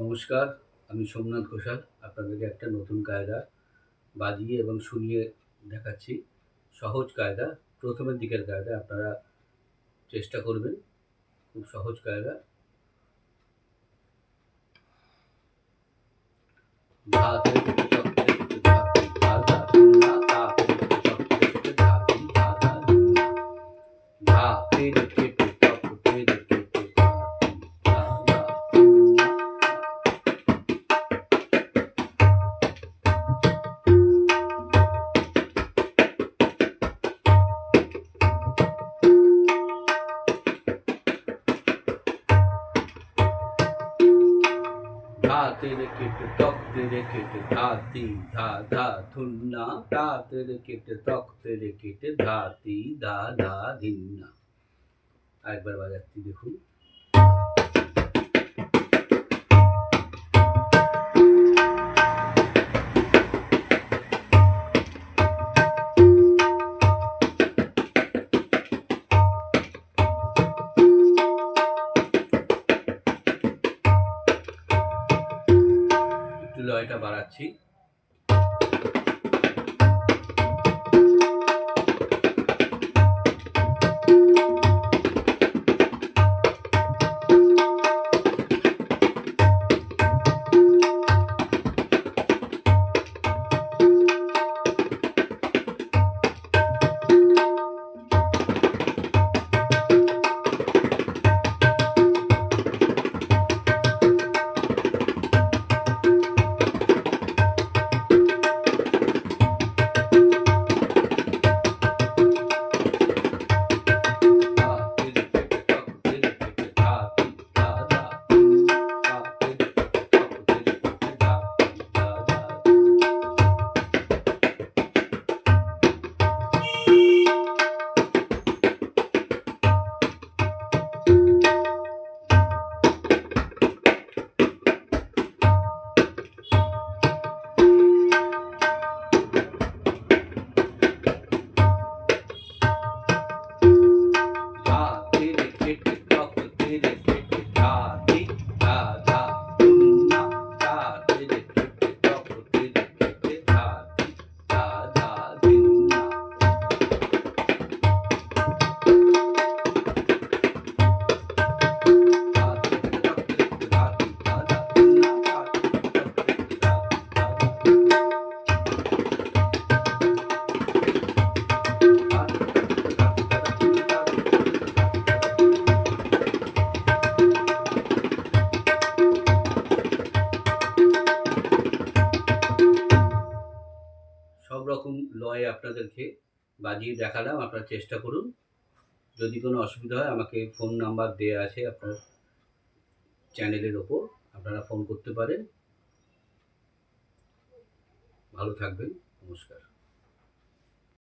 নমস্কার, আমি সোমনাথ ঘোষাল। আপনাদেরকে একটা নতুন কায়দা বাজিয়ে এবং শুনিয়ে দেখাচ্ছি। সহজ কায়দা, প্রথমের দিকের কায়দা। আপনারা চেষ্টা করবেন। খুব সহজ কায়দা। ধা তে তে টক তে তে ধা তি ধা ধা ধিন না, তা তে তে টক তে তে ধা তি ধা ধা ধিন না। ধা তে তে তে টক তে তে তে ধা তি ধা ধা ধিন না। धा तेरे किट तक तेरे किट धाती धा धा धुन्ना ता तेरे किट तक तेरे किट धाती धा धा धिन्ना। আরেকবার বাজাচ্ছি দেখুন। একটু লয়টা বাড়াচ্ছি। সব রকম লয়ে আপনাদেরকে বাজিয়ে দেখালাম। আপনারা চেষ্টা করুন। যদি কোনো অসুবিধা হয় আমাকে ফোন নাম্বার দেওয়া আছে আপনার চ্যানেলের ওপর, আপনারা ফোন করতে পারেন। ভালো থাকবেন। নমস্কার।